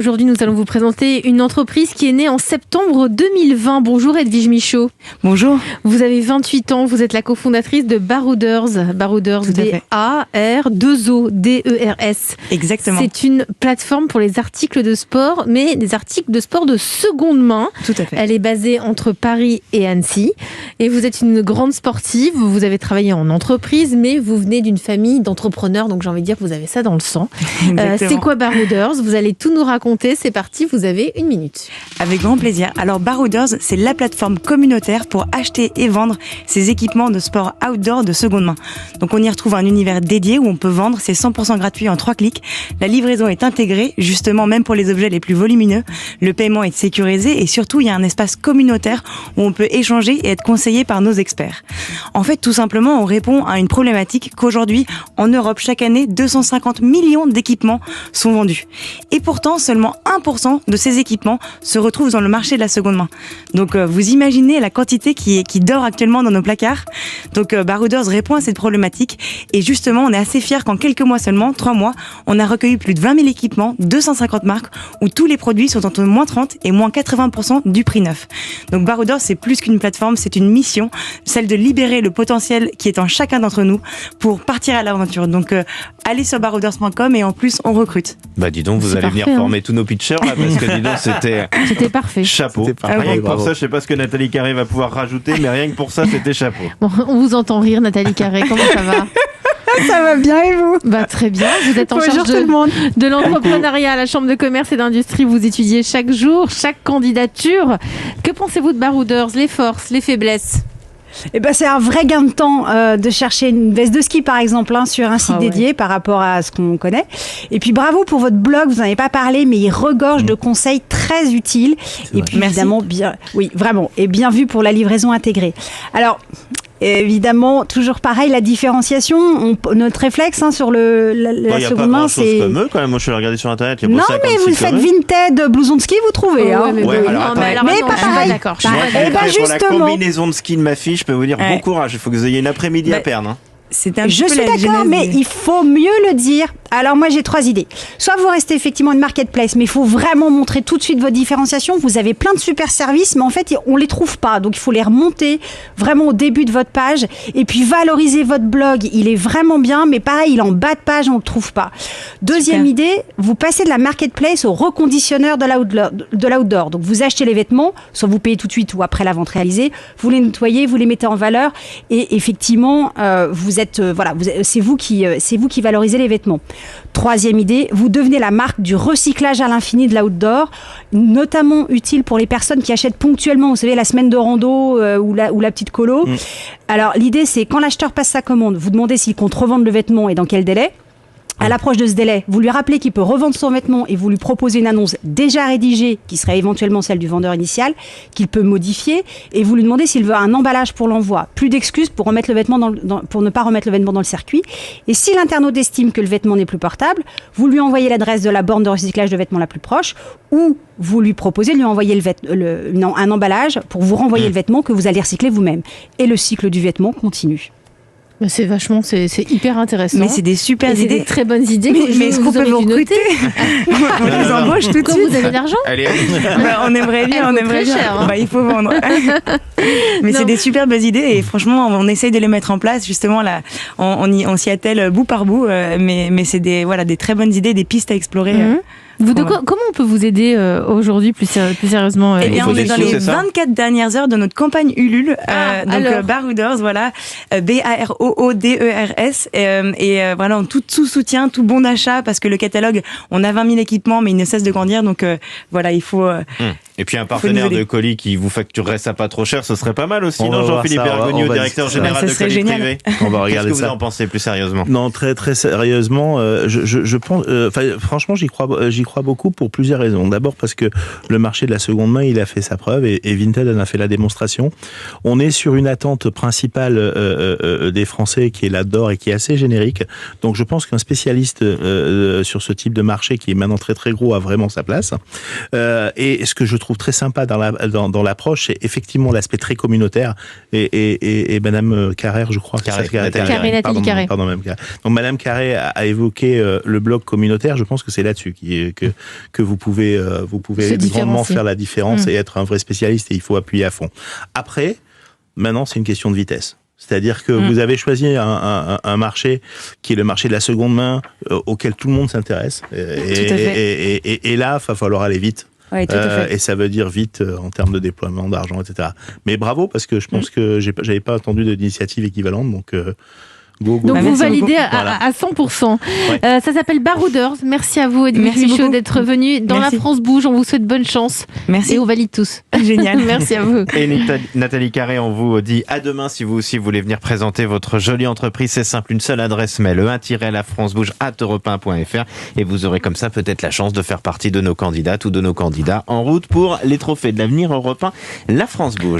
Aujourd'hui, nous allons vous présenter une entreprise qui est née en septembre 2020. Bonjour Edwige Michaud. Bonjour. Vous avez 28 ans, vous êtes la cofondatrice de Barouders. Barouders, B-A-R-2-O-D-E-R-S. Exactement. C'est une plateforme pour les articles de sport, mais des articles de sport de seconde main. Tout à fait. Elle est basée entre Paris et Annecy. Et vous êtes une grande sportive, vous avez travaillé en entreprise, mais vous venez d'une famille d'entrepreneurs, donc j'ai envie de dire que vous avez ça dans le sang. C'est quoi Barouders? Vous allez tout nous raconter. C'est parti, vous avez 1 minute. Avec grand plaisir. Alors Barouders, c'est la plateforme communautaire pour acheter et vendre ces équipements de sport outdoor de seconde main. Donc on y retrouve un univers dédié où on peut vendre, c'est 100% gratuit en 3 clics. La livraison est intégrée, justement même pour les objets les plus volumineux. Le paiement est sécurisé et surtout il y a un espace communautaire où on peut échanger et être conseillé par nos experts. En fait, tout simplement, on répond à une problématique qu'aujourd'hui, en Europe, chaque année, 250 millions d'équipements sont vendus. Et pourtant, seulement 1% de ces équipements se retrouvent dans le marché de la seconde main. Donc vous imaginez la quantité qui dort actuellement dans nos placards. Donc Barouders répond à cette problématique et justement on est assez fiers qu'en quelques mois seulement, 3 mois, on a recueilli plus de 20 000 équipements, 250 marques où tous les produits sont entre moins 30 et moins 80% du prix neuf. Donc Barouders, c'est plus qu'une plateforme, c'est une mission, celle de libérer le potentiel qui est en chacun d'entre nous pour partir à l'aventure. Donc allez sur barouders.com et en plus on recrute. Bah dis donc, vous allez venir former tous nos pitchers là, parce que dis donc, c'était parfait. Chapeau. Rien que pour ça, je sais pas ce que Nathalie Carré va pouvoir rajouter, mais rien que pour ça, c'était chapeau. Bon, on vous entend rire, Nathalie Carré, comment ça va? Ça va bien et vous? Très bien, vous êtes en charge de l'entrepreneuriat à la Chambre de commerce et d'industrie, vous étudiez chaque jour, chaque candidature. Que pensez-vous de Barouders, les forces, les faiblesses? C'est un vrai gain de temps de chercher une veste de ski par exemple sur un site dédié par rapport à ce qu'on connaît. Et puis bravo pour votre blog, vous n'en avez pas parlé mais il regorge de conseils très utiles. Et puis évidemment bien vu pour la livraison intégrée. Alors évidemment, toujours pareil, la différenciation, notre réflexe sur la seconde main, c'est... Il n'y a pas grand-chose comme eux, quand même. Moi, je suis regardé sur Internet. Non, mais vous faites Vinted, blouson de ski, vous trouvez. Mais pas pareil. D'accord. Justement. Pour la combinaison de ski de ma fille, je peux vous dire bon courage. Il faut que vous ayez une après-midi à perdre. Je suis d'accord, mais il faut mieux le dire. Alors moi j'ai 3 idées. Soit vous restez effectivement une marketplace, mais il faut vraiment montrer tout de suite votre différenciation. Vous avez plein de super services, mais en fait on les trouve pas. Donc il faut les remonter vraiment au début de votre page. Et puis valoriser votre blog. Il est vraiment bien, mais pareil, il est en bas de page, on le trouve pas. Deuxième idée, vous passez de la marketplace au reconditionneur de l'outdoor. Donc vous achetez les vêtements, soit vous payez tout de suite ou après la vente réalisée. Vous les nettoyez, vous les mettez en valeur. Et effectivement, c'est vous qui valorisez les vêtements. Troisième idée, vous devenez la marque du recyclage à l'infini de l'outdoor, notamment utile pour les personnes qui achètent ponctuellement, vous savez, la semaine de rando ou la petite colo. Alors l'idée, c'est quand l'acheteur passe sa commande, vous demandez s'il compte revendre le vêtement et dans quel délai. À l'approche de ce délai, vous lui rappelez qu'il peut revendre son vêtement et vous lui proposez une annonce déjà rédigée, qui serait éventuellement celle du vendeur initial, qu'il peut modifier, et vous lui demandez s'il veut un emballage pour l'envoi. Plus d'excuses pour ne pas remettre le vêtement dans le circuit. Et si l'internaute estime que le vêtement n'est plus portable, vous lui envoyez l'adresse de la borne de recyclage de vêtements la plus proche, ou vous lui proposez de lui envoyer un emballage pour vous renvoyer le vêtement que vous allez recycler vous-même. Et le cycle du vêtement continue. C'est hyper intéressant. Mais c'est des super idées. C'est des très bonnes idées. Mais est-ce qu'on peut vous recruter? On les embauche tout de suite. Quand vous avez de l'argent? Allez. On aimerait bien, Cher, il faut vendre. Mais c'est des super belles idées et franchement, on essaye de les mettre en place. Justement, là, on s'y attelle bout par bout. Mais c'est des très bonnes idées, des pistes à explorer. Comment on peut vous aider aujourd'hui plus sérieusement? On est dans les 24 dernières heures de notre campagne Ulule. Barouders, Barooders, et en tout sous-soutien, tout bon d'achat, parce que le catalogue, on a 20 000 équipements, mais il ne cesse de grandir. Donc il faut... Et puis un partenaire de colis qui vous facturerait ça pas trop cher, ce serait pas mal aussi, non, Jean-Philippe Bergogneau, directeur général de colis privés. On va regarder ça. Qu'est-ce que vous en pensez plus sérieusement? Non, très très sérieusement, je pense, franchement, j'y crois beaucoup pour plusieurs raisons. D'abord parce que le marché de la seconde main, il a fait sa preuve et Vinted en a fait la démonstration. On est sur une attente principale des Français qui est là-dedans et qui est assez générique. Donc je pense qu'un spécialiste sur ce type de marché qui est maintenant très très gros a vraiment sa place. Et ce que je trouve trouve très sympa dans l'approche, c'est effectivement l'aspect très communautaire. Et Madame Carrère, je crois. Nathalie Carré. Pardon, Madame Carré. Donc Madame Carré a évoqué le blog communautaire. Je pense que c'est là-dessus que vous pouvez grandement faire la différence et être un vrai spécialiste. Et il faut appuyer à fond. Après, maintenant, c'est une question de vitesse. C'est-à-dire que vous avez choisi un marché qui est le marché de la seconde main auquel tout le monde s'intéresse. Et là, il va falloir aller vite. Oui, tout à fait. Et ça veut dire vite en termes de déploiement d'argent, etc. Mais bravo, parce que je pense que j'avais pas entendu d'initiative équivalente. Donc, go. Donc vous validez à 100%. Ouais. Ça s'appelle Barouders. Merci à vous, Edwige Michaud, d'être venu dans La France Bouge. On vous souhaite bonne chance. Merci. Et on valide tous. Génial. Merci à vous. Et Nathalie Carré, on vous dit à demain si vous aussi voulez venir présenter votre jolie entreprise. C'est simple, une seule adresse mail, e1-lafrancebouge@europe1.fr, et vous aurez comme ça peut-être la chance de faire partie de nos candidates ou de nos candidats en route pour les trophées de l'avenir Europe 1, La France Bouge.